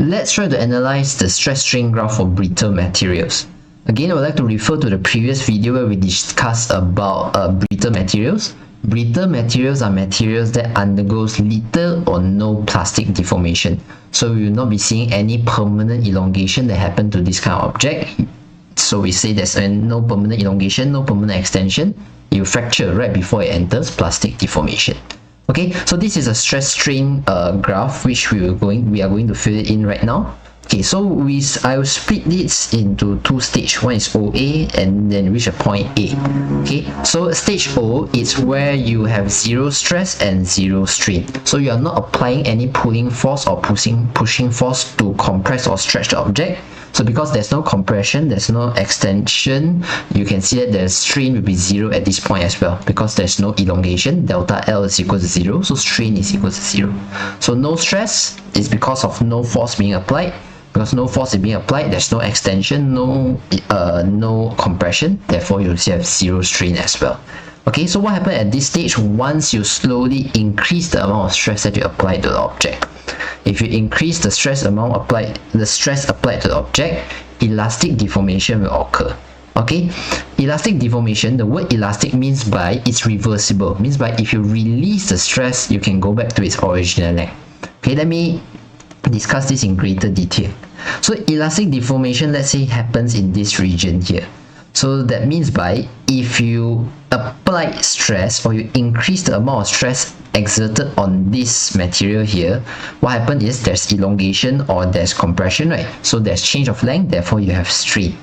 let's try to analyze the stress strain graph for brittle materials. Again, I would like to refer to the previous video where we discussed about brittle materials. Brittle materials are materials that undergoes little or no plastic deformation. So we will not be seeing any permanent elongation that happen to this kind of object. So we say there's no permanent elongation, no permanent extension. It will fracture right before it enters plastic deformation. Okay, so this is a stress strain graph which we are going to fill it in right now. Okay, so I will split this into two stages. One is OA and then reach a point A. Okay, so stage O is where you have zero stress and zero strain. So you are not applying any pulling force or pushing force to compress or stretch the object. So because there's no compression, there's no extension, you can see that the strain will be zero at this point as well, because there's no elongation. Delta L is equal to 0, so strain is equal to 0. So no stress is because of no force being applied. Because no force is being applied, there's no extension, no compression, therefore you have zero strain as well. Okay, so what happens at this stage once you slowly increase the amount of stress that you apply to the object? If you increase the stress applied to the object, elastic deformation will occur. Okay, elastic deformation, the word elastic means by it's reversible, means by if you release the stress, you can go back to its original length. Okay, let me discuss this in greater detail. So elastic deformation, let's say, happens in this region here. So that means by if you apply stress or you increase the amount of stress exerted on this material here, what happens is there's elongation or there's compression, right? So there's change of length, therefore you have strain.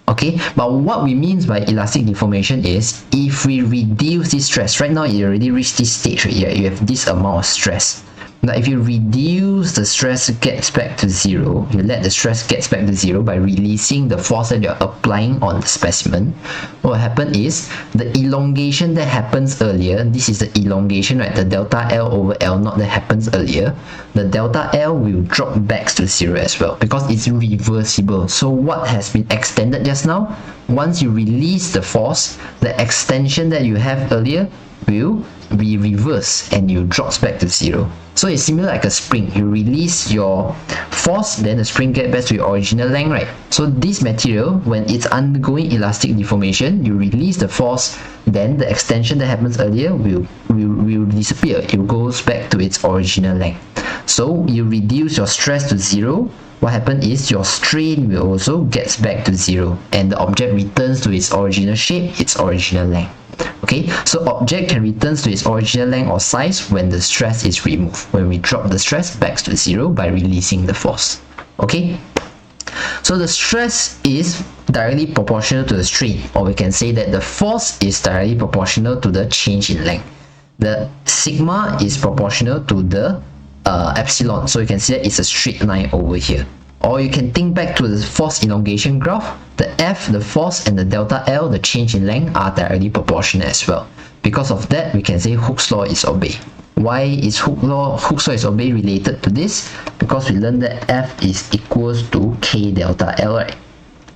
Okay, but what we mean by elastic deformation is if we reduce this stress, right now you already reached this stage right here, you have this amount of stress. Now if you reduce the stress gets back to 0, you let the stress gets back to 0 by releasing the force that you're applying on the specimen, what will happen is the elongation that happens earlier, this is the elongation, right, the delta L over L naught that happens earlier, the delta L will drop back to 0 as well because it's reversible. So what has been extended just now, once you release the force, the extension that you have earlier will be reversed and you drops back to 0. So it's similar like a spring. You release your force, then the spring gets back to your original length, right? So this material, when it's undergoing elastic deformation, you release the force, then the extension that happens earlier will disappear. It goes back to its original length. So you reduce your stress to 0. What happens is your strain will also gets back to 0 and the object returns to its original shape, its original length. Okay, so object can return to its original length or size when the stress is removed, when we drop the stress back to 0 by releasing the force. Okay, so the stress is directly proportional to the strain, or we can say that the force is directly proportional to the change in length. The sigma is proportional to the epsilon, so you can see that it's a straight line over here. Or you can think back to the force elongation graph. The F, the force, and the delta L, the change in length, are directly proportional as well. Because of that, we can say Hooke's law is obeyed. Why is Hooke's law is obeyed related to this? Because we learned that F is equals to K delta L, right?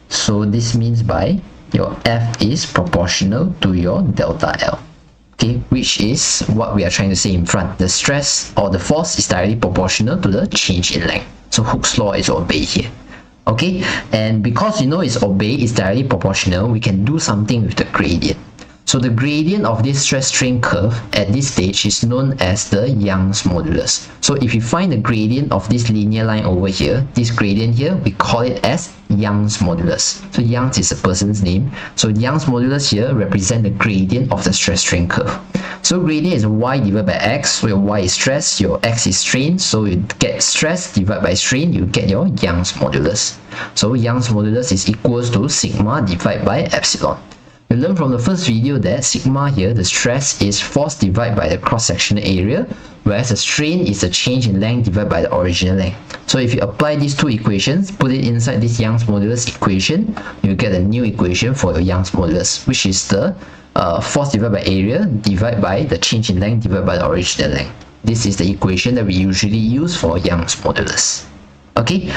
So this means by your F is proportional to your delta L. Okay, which is what we are trying to say in front. The stress or the force is directly proportional to the change in length. So Hooke's law is obeyed here. Okay, and because you know it's obeyed, it's directly proportional, we can do something with the gradient. So the gradient of this stress strain curve at this stage is known as the Young's modulus. So if you find the gradient of this linear line over here, this gradient here, we call it as Young's modulus. So Young's is a person's name. So Young's modulus here represents the gradient of the stress strain curve. So gradient is y divided by x. So your y is stress, your x is strain. So you get stress divided by strain, you get your Young's modulus. So Young's modulus is equals to sigma divided by epsilon. We learned from the first video that sigma here, the stress, is force divided by the cross-sectional area, whereas the strain is the change in length divided by the original length. So if you apply these two equations, put it inside this Young's modulus equation, you get a new equation for your Young's modulus, which is the force divided by area divided by the change in length divided by the original length. This is the equation that we usually use for Young's modulus. Okay,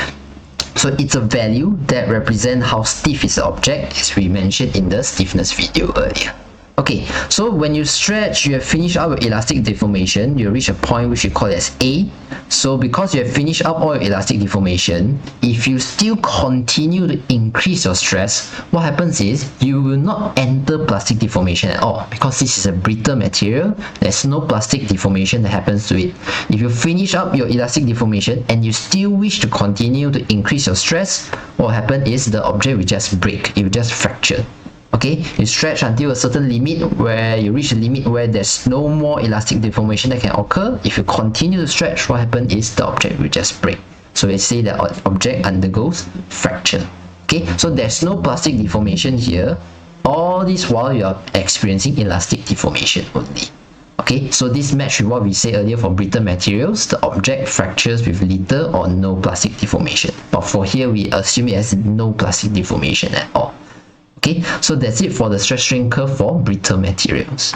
so it's a value that represents how stiff is the object, as we mentioned in the stiffness video earlier. Okay, so when you stretch, you have finished up your elastic deformation, you reach a point which you call as A. So because you have finished up all your elastic deformation, if you still continue to increase your stress, what happens is you will not enter plastic deformation at all, because this is a brittle material. There's no plastic deformation that happens to it. If you finish up your elastic deformation and you still wish to continue to increase your stress, what will happen is the object will just break, it will just fracture. Okay, you stretch until a certain limit where you reach a limit where there's no more elastic deformation that can occur. If you continue to stretch, what happens is the object will just break. So we say that object undergoes fracture. Okay, so there's no plastic deformation here. All this while you are experiencing elastic deformation only. Okay, so this matches with what we said earlier for brittle materials. The object fractures with little or no plastic deformation. But for here, we assume it has no plastic deformation at all. Okay, so that's it for the stress strain curve for brittle materials.